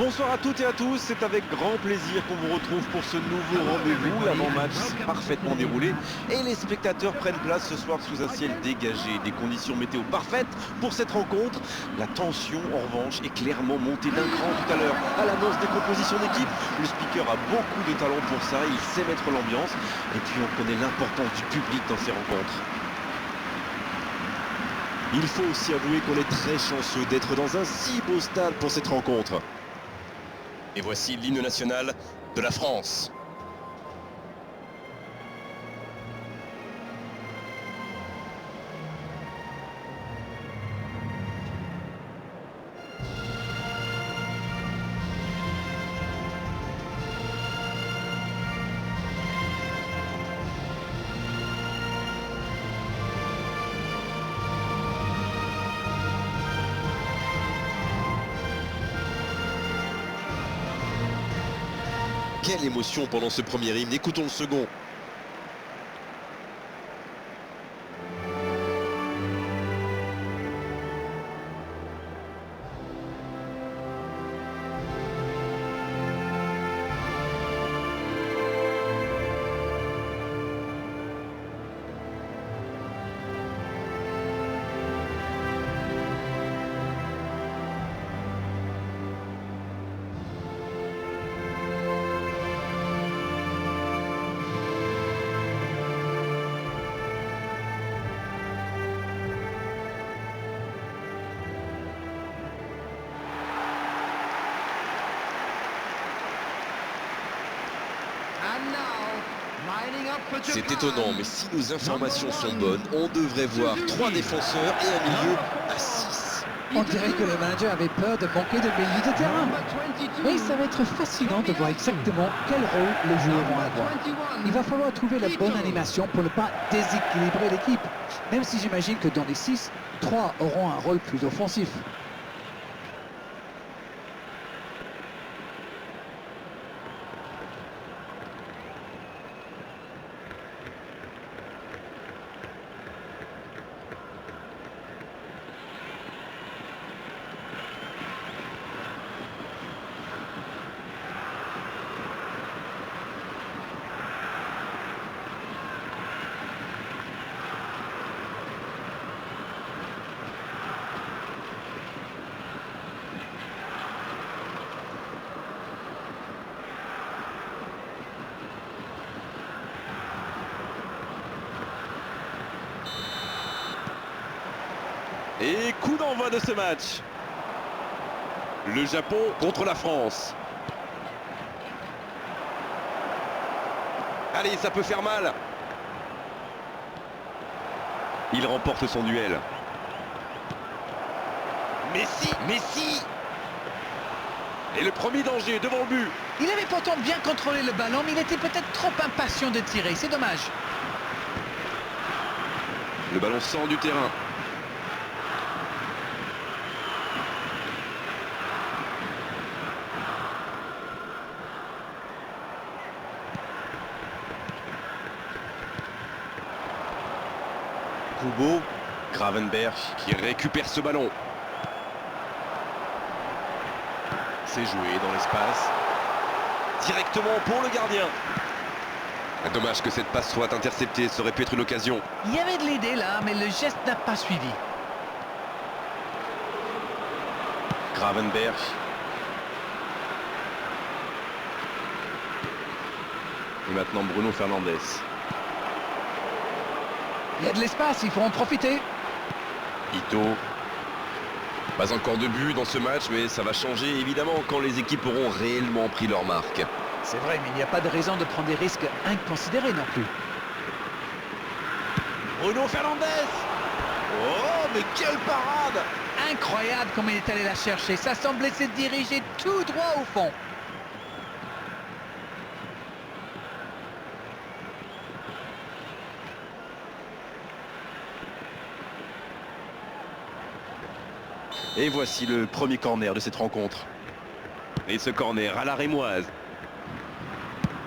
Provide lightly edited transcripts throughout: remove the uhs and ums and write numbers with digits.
Bonsoir à toutes et à tous, c'est avec grand plaisir qu'on vous retrouve pour ce nouveau rendez-vous. L'avant-match s'est parfaitement déroulé et les spectateurs prennent place ce soir sous un ciel dégagé. Des conditions météo parfaites pour cette rencontre. La tension en revanche est clairement montée d'un cran tout à l'heure à l'annonce des compositions d'équipe. Le speaker a beaucoup de talent pour ça, il sait mettre l'ambiance et puis on connaît l'importance du public dans ces rencontres. Il faut aussi avouer qu'on est très chanceux d'être dans un si beau stade pour cette rencontre. Et voici l'hymne national de la France. Quelle émotion pendant ce premier hymne, écoutons le second. C'est étonnant, mais si nos informations sont bonnes, on devrait voir 3 défenseurs et un milieu à 6. On dirait que le manager avait peur de manquer de milieu de terrain. Mais ça va être fascinant de voir exactement quel rôle les joueurs vont avoir. Il va falloir trouver la bonne animation pour ne pas déséquilibrer l'équipe. Même si j'imagine que dans les 6, 3 auront un rôle plus offensif. Et coup d'envoi de ce match. Le Japon contre la France. Allez, ça peut faire mal. Il remporte son duel. Messi. Et le premier danger devant le but. Il avait pourtant bien contrôlé le ballon, mais il était peut-être trop impatient de tirer. C'est dommage. Le ballon sort du terrain. Kubo, Gravenberch qui récupère ce ballon. C'est joué dans l'espace. Directement pour le gardien. Dommage que cette passe soit interceptée, ça aurait pu être une occasion. Il y avait de l'idée là, mais le geste n'a pas suivi. Gravenberch. Et maintenant Bruno Fernandes. Il y a de l'espace, il faut en profiter. Ito. Pas encore de but dans ce match, mais ça va changer évidemment quand les équipes auront réellement pris leur marque. C'est vrai, mais il n'y a pas de raison de prendre des risques inconsidérés non plus. Bruno Fernandes. Oh, mais quelle parade! Incroyable comme il est allé la chercher. Ça semblait se diriger tout droit au fond. Et voici le premier corner de cette rencontre. Et ce corner à la rémoise.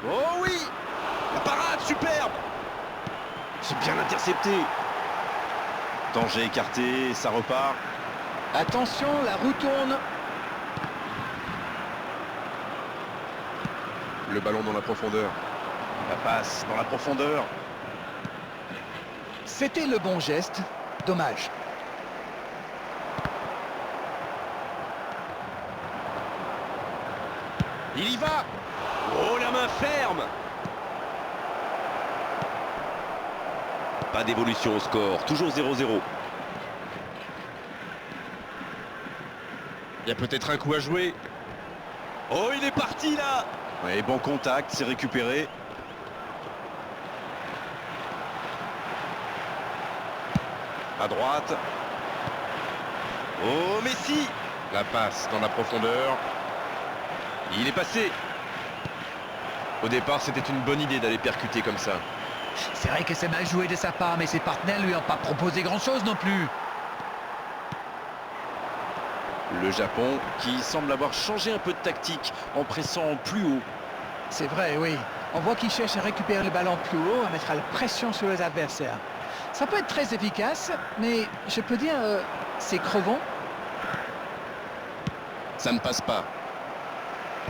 Oh oui! La parade, superbe! C'est bien intercepté. Danger écarté, ça repart. Attention, la roue tourne. Le ballon dans la profondeur. La passe dans la profondeur. C'était le bon geste. Dommage. Il y va. Oh, la main ferme. Pas d'évolution au score, toujours 0-0. Il y a peut-être un coup à jouer. Oh, il est parti là. Ouais, bon contact, c'est récupéré. À droite. Oh, Messi. La passe dans la profondeur. Il est passé. Au départ, c'était une bonne idée d'aller percuter comme ça. C'est vrai que c'est mal joué de sa part, mais ses partenaires lui ont pas proposé grand-chose non plus. Le Japon qui semble avoir changé un peu de tactique en pressant plus haut. C'est vrai, oui. On voit qu'il cherche à récupérer le ballon plus haut, à mettre la pression sur les adversaires. Ça peut être très efficace, mais je peux dire, c'est crevant. Ça ne passe pas.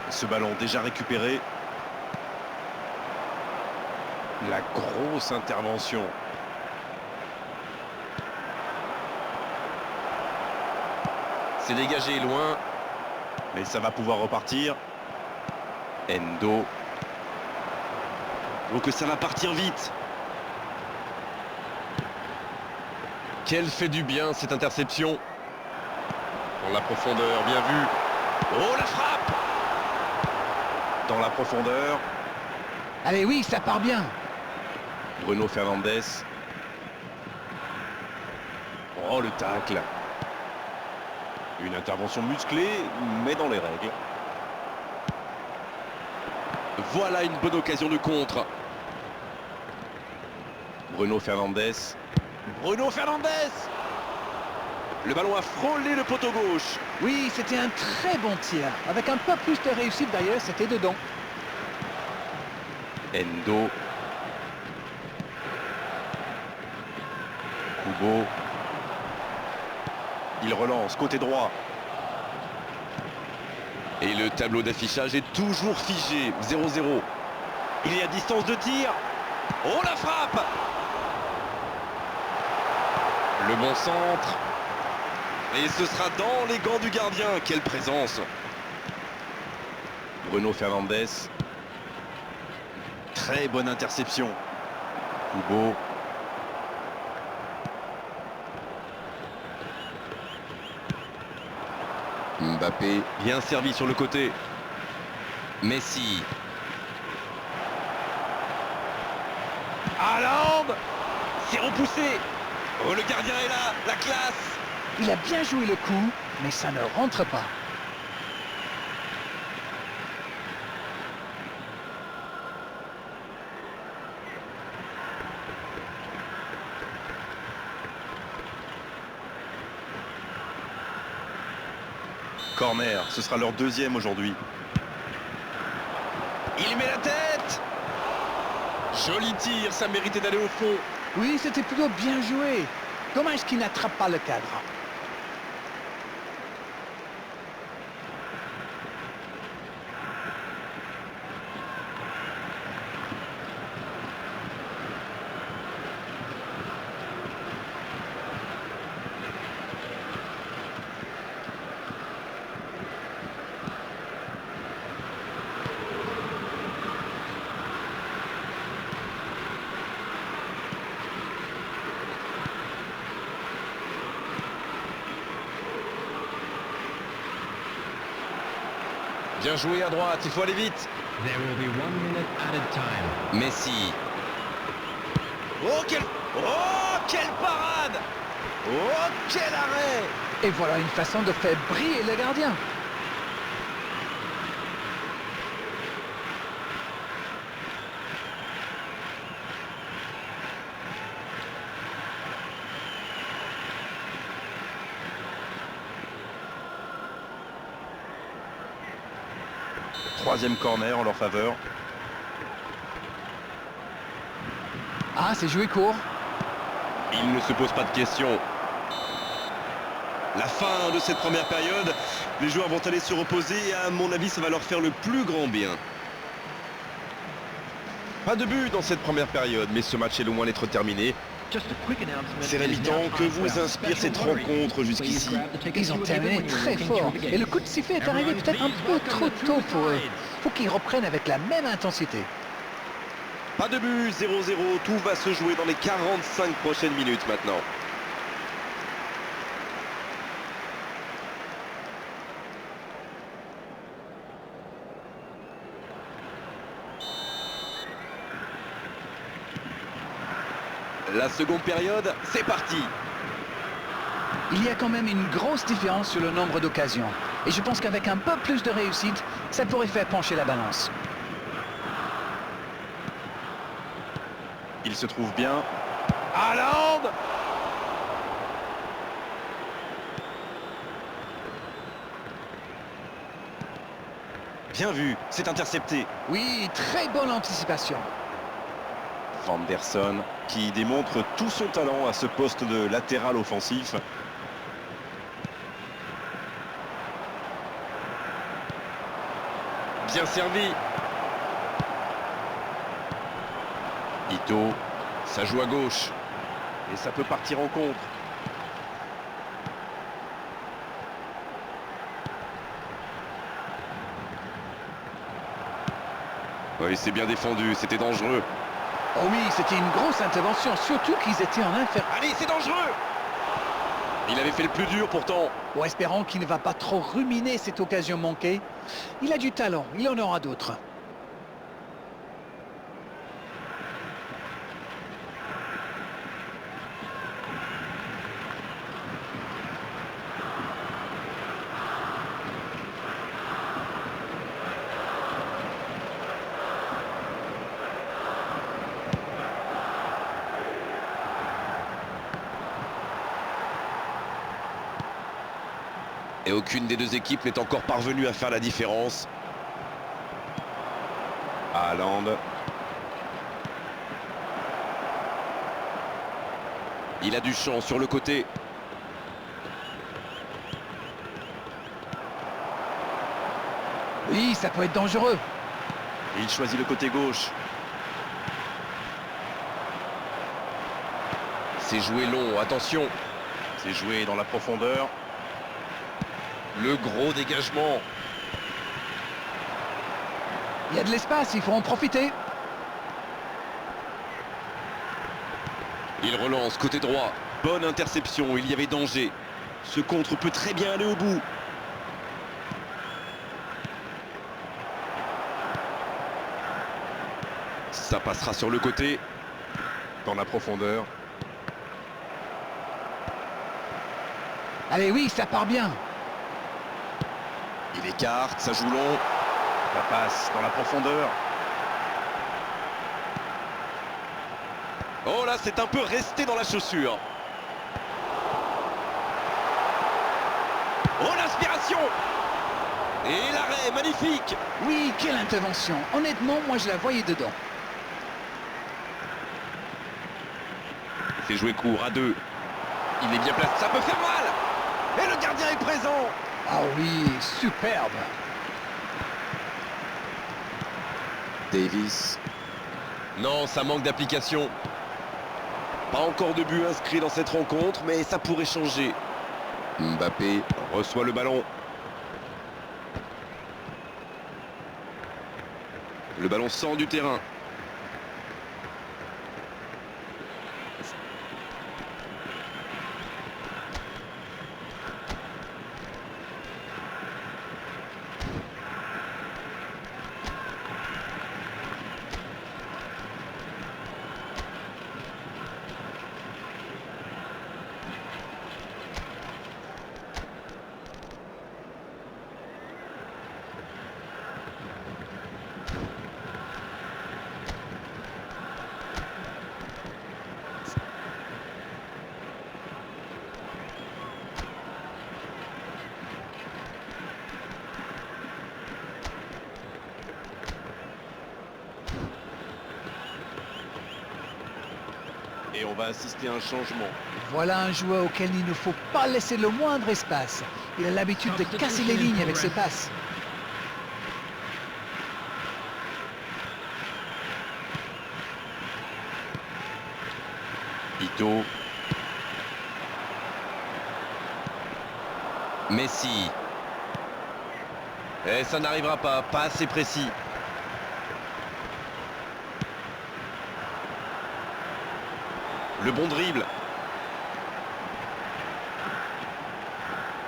Ce ballon déjà récupéré. La grosse intervention. C'est dégagé loin. Mais ça va pouvoir repartir. Endo. Donc ça va partir vite. Quelle fait du bien cette interception. Dans la profondeur, bien vu. Oh, la frappe. Dans la profondeur. Allez, oui, ça part bien. Bruno Fernandes. Oh, le tacle. Une intervention musclée, mais dans les règles. Voilà une bonne occasion de contre. Bruno Fernandes. Bruno Fernandes. Le ballon a frôlé le poteau gauche. Oui, c'était un très bon tir. Avec un peu plus de réussite d'ailleurs, c'était dedans. Endo. Kubo. Il relance côté droit. Et le tableau d'affichage est toujours figé, 0-0. Il est à distance de tir. Oh, la frappe. Le bon centre. Et ce sera dans les gants du gardien. Quelle présence. Bruno Fernandes. Très bonne interception. Kubo. Mbappé. Bien servi sur le côté. Messi. Haaland. C'est repoussé. Oh, le gardien est là. La classe. Il a bien joué le coup, mais ça ne rentre pas. Corner, ce sera leur deuxième aujourd'hui. Il met la tête. Joli tir, ça méritait d'aller au fond. Oui, c'était plutôt bien joué. Dommage qu'il n'attrape pas le cadre. Bien joué à droite, il faut aller vite. Messi. Oh, quelle parade. Oh, quel arrêt. Et voilà une façon de faire briller le gardien. Troisième corner en leur faveur. Ah, c'est joué court. Il ne se pose pas de questions. La fin de cette première période, les joueurs vont aller se reposer et à mon avis ça va leur faire le plus grand bien. Pas de but dans cette première période, mais ce match est loin d'être terminé. C'est la mi-temps. Que vous inspire cette rencontre jusqu'ici? Ils ont terminé très fort. Et le coup de sifflet est arrivé peut-être un peu trop tôt pour eux. Il faut qu'ils reprennent avec la même intensité. Pas de but, 0-0, tout va se jouer dans les 45 prochaines minutes maintenant. La seconde période, c'est parti. Il y a quand même une grosse différence sur le nombre d'occasions. Et je pense qu'avec un peu plus de réussite, ça pourrait faire pencher la balance. Il se trouve bien. Haaland! Bien vu, c'est intercepté. Oui, très bonne anticipation. Vanderson qui démontre tout son talent à ce poste de latéral offensif. Bien servi. Ito, Ça joue à gauche. et ça peut partir en contre. Oui, c'est bien défendu, c'était dangereux. Oh oui, c'était une grosse intervention, surtout qu'ils étaient en inférieur. Allez, c'est dangereux! Il avait fait le plus dur pourtant. Bon, espérons qu'il ne va pas trop ruminer cette occasion manquée. Il a du talent, il en aura d'autres. Et aucune des deux équipes n'est encore parvenue à faire la différence. Haaland. Il a du champ sur le côté. Oui, ça peut être dangereux. Il choisit le côté gauche. C'est joué long, attention. C'est joué dans la profondeur. Le gros dégagement. Il y a de l'espace, il faut en profiter. Il relance côté droit. Bonne interception, il y avait danger. Ce contre peut très bien aller au bout. Ça passera sur le côté. Dans la profondeur. Allez, oui, ça part bien. Il écarte, ça joue long. La passe dans la profondeur. Oh là, c'est un peu resté dans la chaussure. Oh, l'inspiration! Et l'arrêt, magnifique! Oui, quelle intervention. Honnêtement, moi je la voyais dedans. C'est joué court à deux. Il est bien placé. Ça peut faire mal! Et le gardien est présent! Ah oui, superbe. Davis. Non, ça manque d'application. Pas encore de but inscrit dans cette rencontre, mais ça pourrait changer. Mbappé reçoit le ballon. Le ballon sort du terrain. Et on va assister à un changement. Voilà un joueur auquel il ne faut pas laisser le moindre espace. Il a l'habitude de casser les lignes avec ses passes. Ito. Messi. Et ça n'arrivera pas assez précis. Le bon dribble.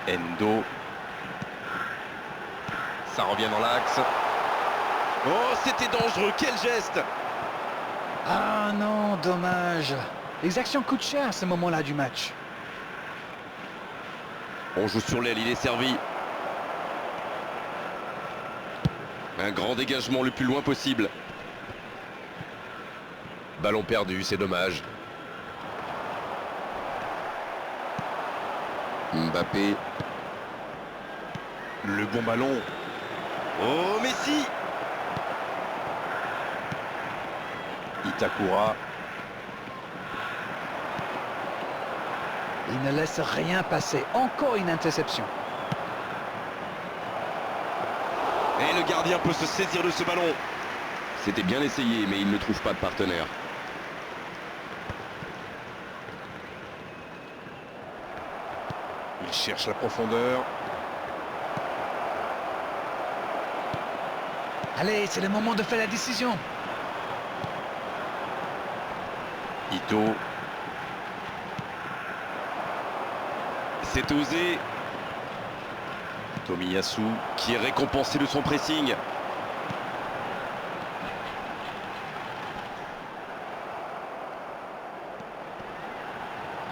Endo. Ça revient dans l'axe. Oh, c'était dangereux, quel geste! Ah non, dommage. Les actions coûtent cher à ce moment-là du match. On joue sur l'aile, il est servi. Un grand dégagement le plus loin possible. Ballon perdu, c'est dommage. Mbappé. Le bon ballon. Oh, Messi! Itakura. Il ne laisse rien passer. Encore une interception. Et le gardien peut se saisir de ce ballon. C'était bien essayé, mais il ne trouve pas de partenaire. Il cherche la profondeur. Allez, c'est le moment de faire la décision. Ito. C'est osé. Tomiyasu qui est récompensé de son pressing.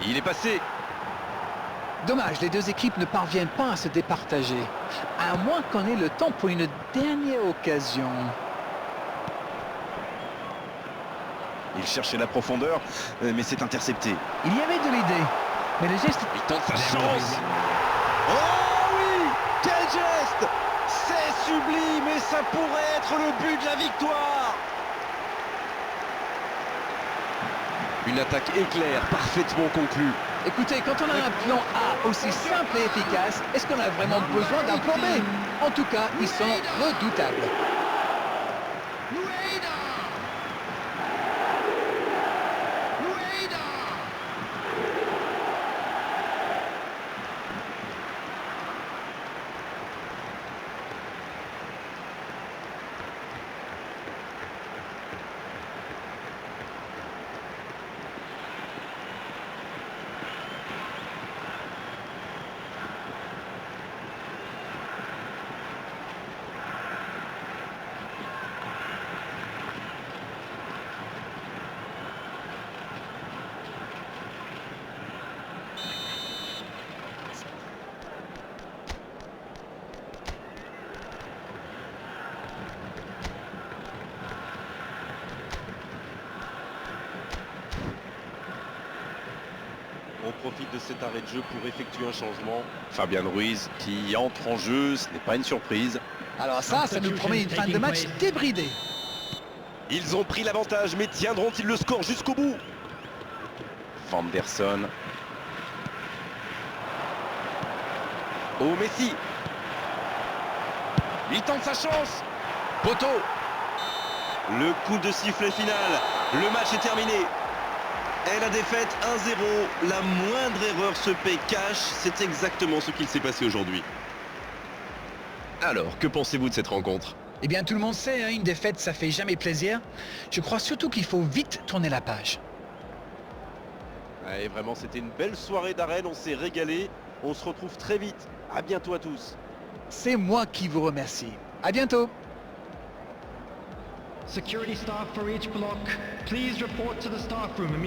Il est passé. Dommage, les deux équipes ne parviennent pas à se départager. À moins qu'on ait le temps pour une dernière occasion. Il cherchait la profondeur, mais c'est intercepté. Il y avait de l'idée, mais le geste... Il tente sa chance. Oh oui! Quel geste! C'est sublime et ça pourrait être le but de la victoire! Une attaque éclair, parfaitement conclue. Écoutez, quand on a un plan A aussi simple et efficace, est-ce qu'on a vraiment besoin d'un plan B? En tout cas, ils sont redoutables. On profite de cet arrêt de jeu pour effectuer un changement. Fabian Ruiz qui entre en jeu, ce n'est pas une surprise. Alors ça nous promet une fin de match débridée. Ils ont pris l'avantage, mais tiendront-ils le score jusqu'au bout? Vanderson. Oh, Messi. Il tente sa chance. Poteau. Le coup de sifflet final. Le match est terminé. Et la défaite 1-0. La moindre erreur se paie cash. C'est exactement ce qu'il s'est passé aujourd'hui. Alors, que pensez-vous de cette rencontre? Eh bien, tout le monde sait, hein, une défaite, ça fait jamais plaisir. Je crois surtout qu'il faut vite tourner la page. Et vraiment, c'était une belle soirée d'arène. On s'est régalé. On se retrouve très vite. À bientôt à tous. C'est moi qui vous remercie. À bientôt. Security staff for each block, please report to the staff room immediately.